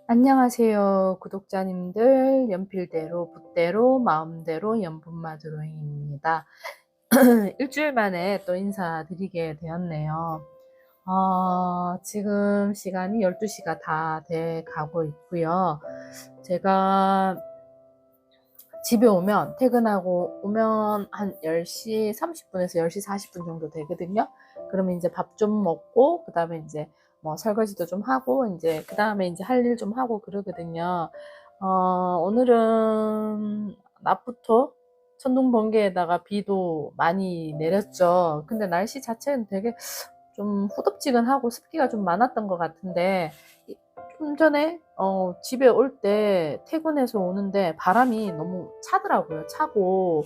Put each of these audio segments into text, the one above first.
안녕하세요, 구독자님들. 연필대로, 붓대로, 마음대로, 연분마 드로잉입니다. 일주일 만에 또 인사드리게 되었네요. 지금 시간이 12시가 다 돼 가고 있고요. 제가 집에 오면, 퇴근하고 오면 한 10시 30분에서 10시 40분 정도 되거든요. 그러면 이제 밥 좀 먹고, 그 다음에 이제 뭐 설거지도 좀 하고, 이제 그 다음에 이제 할 일 좀 하고 그러거든요. 오늘은 낮부터 천둥 번개에다가 비도 많이 내렸죠. 근데 날씨 자체는 되게 좀 후덥지근하고 습기가 좀 많았던 것 같은데, 좀 전에 집에 올 때 퇴근해서 오는데 바람이 너무 차더라고요. 차고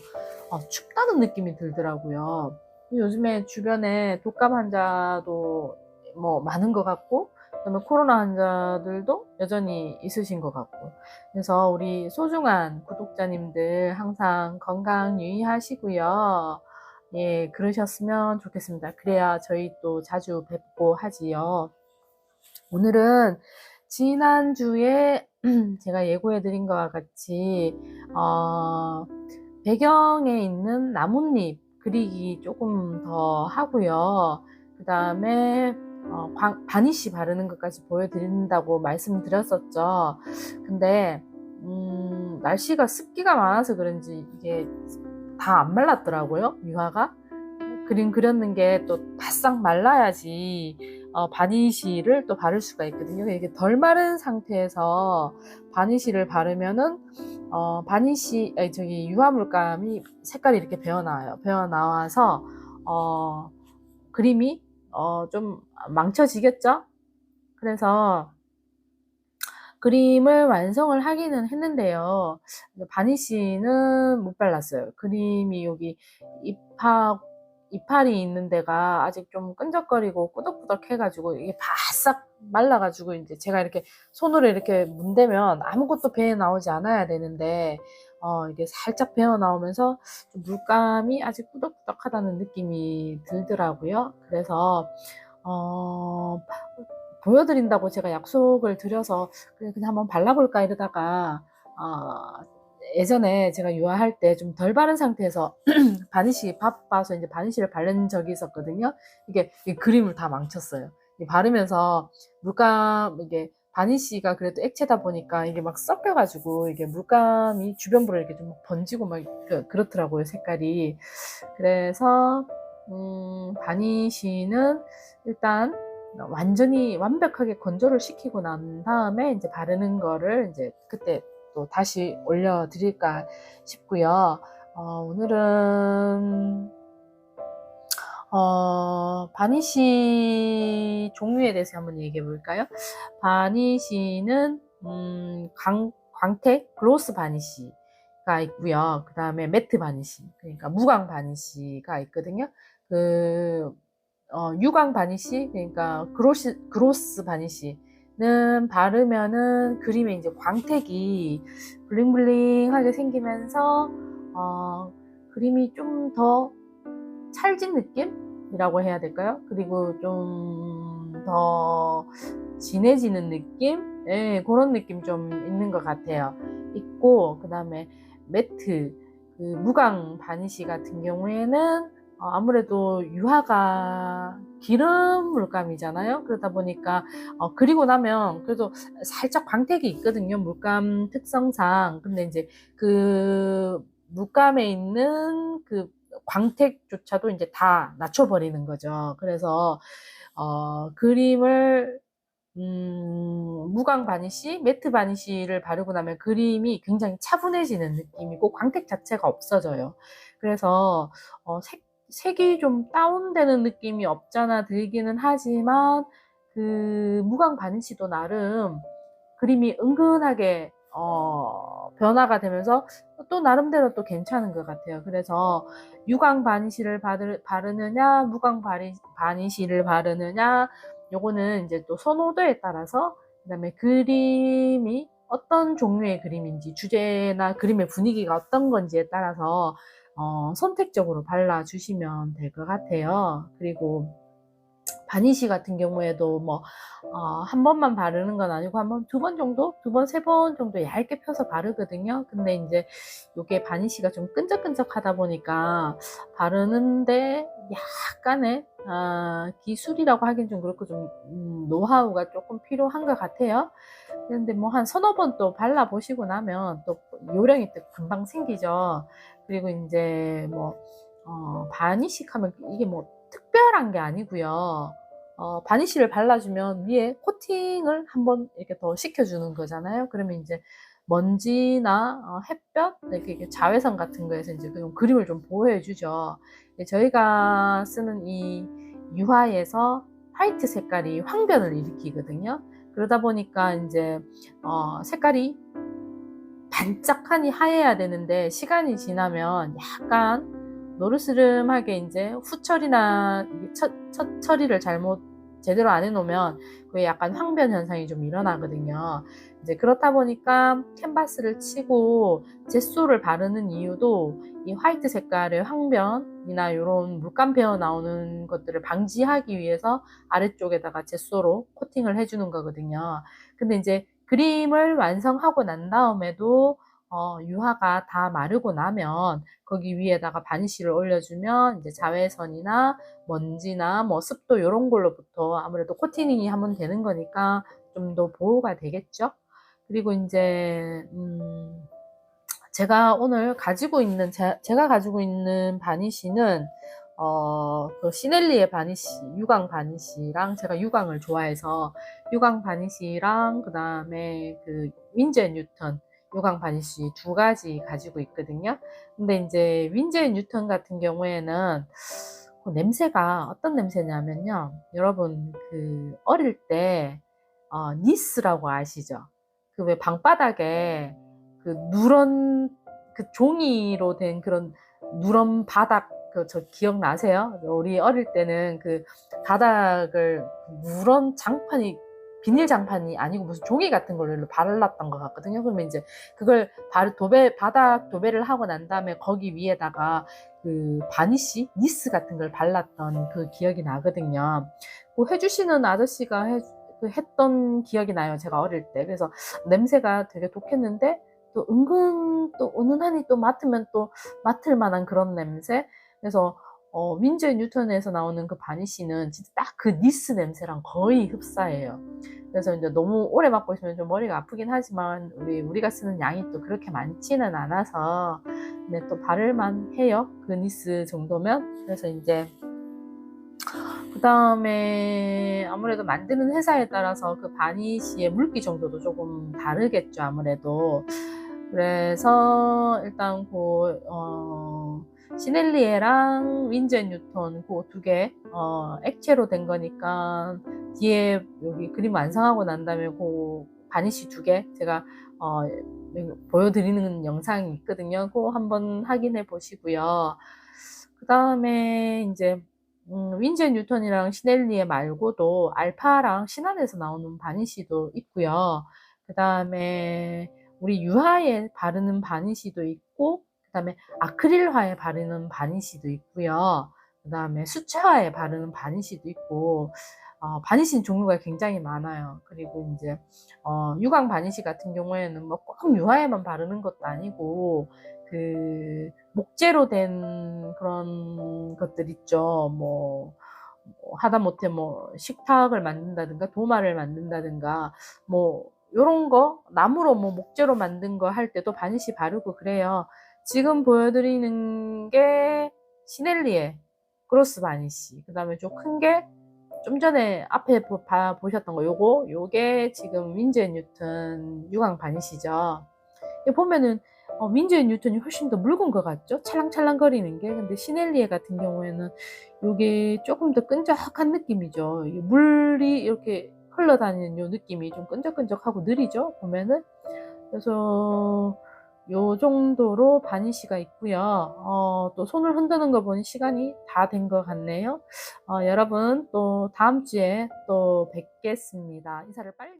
춥다는 느낌이 들더라고요. 요즘에 주변에 독감 환자도 뭐 많은 것 같고, 그다음에 코로나 환자들도 여전히 있으신 것 같고, 그래서 우리 소중한 구독자님들 항상 건강 유의하시고요. 예, 그러셨으면 좋겠습니다. 그래야 저희 또 자주 뵙고 하지요. 오늘은 지난주에 제가 예고해드린 것과 같이 배경에 있는 나뭇잎 그리기 조금 더 하고요. 그 다음에 바니쉬 바르는 것까지 보여드린다고 말씀드렸었죠. 근데 날씨가 습기가 많아서 그런지 이게 다 안 말랐더라고요, 유화가. 그림 그렸는 게 또 바싹 말라야지 바니쉬를 또 바를 수가 있거든요. 이게 덜 마른 상태에서 바니쉬를 바르면은 유화 물감이 색깔이 이렇게 배어 나와요. 배어 나와서 그림이 좀 망쳐지겠죠. 그래서 그림을 완성을 하기는 했는데요. 바니쉬는 못 발랐어요. 그림이 여기 이파리 있는 데가 아직 좀 끈적거리고 꾸덕꾸덕 해가지고 이게 바싹 말라가지고 이제 제가 이렇게 손으로 이렇게 문대면 아무것도 배에 나오지 않아야 되는데 이게 살짝 배어 나오면서 좀 물감이 아직 꾸덕꾸덕하다는 느낌이 들더라고요. 그래서 보여드린다고 제가 약속을 드려서 그냥 한번 발라볼까 이러다가 예전에 제가 유아할 때 좀 덜 바른 상태에서 바니쉬 바빠서 이제 바니쉬를 바른 적이 있었거든요. 이게 그림을 다 망쳤어요. 바르면서 물감 이게 바니쉬가 그래도 액체다 보니까 이게 막 섞여가지고 이게 물감이 주변부로 이렇게 좀 번지고 막 그렇더라고요, 색깔이. 그래서 바니쉬는 일단 완전히 완벽하게 건조를 시키고 난 다음에 이제 바르는 거를 이제 그때 또 다시 올려드릴까 싶고요. 오늘은 바니쉬 종류에 대해서 한번 얘기해 볼까요? 바니쉬는 광택 글로스 바니쉬가 있고요. 그 다음에 매트 바니쉬, 그러니까 무광 바니쉬가 있거든요. 유광 바니쉬, 그러니까 그로스 바니쉬는 바르면은 그림에 이제 광택이 블링블링하게 생기면서 그림이 좀 더 찰진 느낌이라고 해야 될까요? 그리고 좀 더 진해지는 느낌? 예, 그런 느낌 좀 있는 것 같아요. 있고, 그 다음에 매트, 그 무광 바니쉬 같은 경우에는 아무래도 유화가 기름 물감이잖아요. 그러다 보니까 그리고 나면 그래도 살짝 광택이 있거든요, 물감 특성상. 근데 이제 그 물감에 있는 그 광택조차도 이제 다 낮춰버리는 거죠. 그래서 그림을 무광 바니쉬, 매트 바니쉬를 바르고 나면 그림이 굉장히 차분해지는 느낌이고 광택 자체가 없어져요. 그래서 색이 좀 다운되는 느낌이 없잖아 들기는 하지만 그 무광 바니쉬도 나름 그림이 은근하게 변화가 되면서 또 나름대로 또 괜찮은 것 같아요. 그래서 유광 바니쉬를 바르느냐 무광 바니쉬를 바르느냐, 요거는 이제 또 선호도에 따라서, 그다음에 그림이 어떤 종류의 그림인지, 주제나 그림의 분위기가 어떤 건지에 따라서 선택적으로 발라주시면 될 것 같아요. 그리고 바니쉬 같은 경우에도 뭐, 한 번만 바르는 건 아니고 한 번, 두 번 정도? 두 번, 세 번 정도 얇게 펴서 바르거든요. 근데 이제 요게 바니쉬가 좀 끈적끈적하다 보니까 바르는데 약간의, 기술이라고 하긴 좀 그렇고 좀, 노하우가 조금 필요한 것 같아요. 근데 뭐 한 서너 번 또 발라보시고 나면 또 요령이 또 금방 생기죠. 그리고 이제 뭐, 바니쉬 하면 이게 뭐 특별한 게 아니고요. 바니쉬를 발라주면 위에 코팅을 한번 이렇게 더 시켜주는 거잖아요. 그러면 이제 먼지나 햇볕, 이렇게 자외선 같은 거에서 이제 그 그림을 좀 보호해주죠. 저희가 쓰는 이 유화에서 화이트 색깔이 황변을 일으키거든요. 그러다 보니까 이제 색깔이 반짝하니 하얘야 되는데 시간이 지나면 약간 노르스름하게 이제 후처리나 첫 처리를 잘못 제대로 안 해놓으면 그게 약간 황변 현상이 좀 일어나거든요. 이제 그렇다 보니까 캔버스를 치고 젯소를 바르는 이유도 이 화이트 색깔의 황변이나 이런 물감 배어 나오는 것들을 방지하기 위해서 아래쪽에다가 젯소로 코팅을 해주는 거거든요. 근데 이제 그림을 완성하고 난 다음에도 유화가 다 마르고 나면 거기 위에다가 바니쉬를 올려주면 이제 자외선이나 먼지나 뭐 습도 이런 걸로부터 아무래도 코팅이 하면 되는 거니까 좀 더 보호가 되겠죠. 그리고 이제 제가 오늘 가지고 있는 제가 가지고 있는 바니쉬는 그 시넬리의 바니쉬, 유광 바니쉬랑 제가 유광을 좋아해서 유광 바니쉬랑 그 다음에 그 윈즈 앤 뉴턴 유광 바니쉬 두 가지 가지고 있거든요. 근데 이제 윈즈 앤 뉴턴 같은 경우에는 그 냄새가 어떤 냄새냐면요. 여러분 그 어릴 때 니스라고 아시죠? 그 왜 방바닥에 그 누런 그 종이로 된 그런 누런 바닥 그 저 기억나세요? 우리 어릴 때는 그 바닥을 누런 장판이 비닐 장판이 아니고 무슨 종이 같은 걸로 발랐던 것 같거든요. 그러면 이제 그걸 바닥 도배를 하고 난 다음에 거기 위에다가 그 바니쉬 니스 같은 걸 발랐던 그 기억이 나거든요. 그 해주시는 아저씨가 했던 기억이 나요. 제가 어릴 때. 그래서 냄새가 되게 독했는데 또 은근 또 은은하니 또 맡으면 또 맡을 만한 그런 냄새. 그래서 윈즈 뉴턴에서 나오는 그 바니쉬는 진짜 딱 그 니스 냄새랑 거의 흡사해요. 그래서 이제 너무 오래 맡고 있으면 좀 머리가 아프긴 하지만 우리가 쓰는 양이 또 그렇게 많지는 않아서 근데 또 바를만 해요. 그 니스 정도면. 그래서 이제 그 다음에 아무래도 만드는 회사에 따라서 그 바니쉬의 물기 정도도 조금 다르겠죠, 아무래도. 그래서 일단 시넬리에랑 윈즈 앤 뉴턴 그 두 개 액체로 된 거니까 뒤에 여기 그림 완성하고 난 다음에 그 바니쉬 두 개 제가 보여드리는 영상이 있거든요. 그거 한번 확인해 보시고요. 그 다음에 이제 윈즈 앤 뉴턴이랑 시넬리에 말고도 알파랑 신한에서 나오는 바니쉬도 있고요. 그 다음에 우리 유화에 바르는 바니쉬도 있고 그 다음에 아크릴화에 바르는 바니쉬도 있고요. 그 다음에 수채화에 바르는 바니쉬도 있고 바니쉬는 종류가 굉장히 많아요. 그리고 이제 유광 바니쉬 같은 경우에는 뭐 꼭 유화에만 바르는 것도 아니고 그 목재로 된 그런 것들 있죠. 뭐 하다못해 뭐 식탁을 만든다든가 도마를 만든다든가 뭐 요런 거 나무로 뭐 목재로 만든 거 할 때도 바니쉬 바르고 그래요. 지금 보여드리는 게 시넬리에 그로스 바니쉬. 그 다음에 좀 큰 게 좀 전에 앞에 보셨던 거 요게 지금 윈즈 앤 뉴턴 유광 바니쉬죠. 보면은 윈즈 앤 뉴턴이 훨씬 더 묽은 것 같죠? 찰랑찰랑거리는 게. 근데 시넬리에 같은 경우에는 요게 조금 더 끈적한 느낌이죠. 물이 이렇게 흘러다니는 요 느낌이 좀 끈적끈적하고 느리죠? 보면은. 그래서 요 정도로 바니쉬가 있고요. 또 손을 흔드는 거 보니 시간이 다 된 것 같네요. 여러분 또 다음 주에 또 뵙겠습니다. 인사를 빨리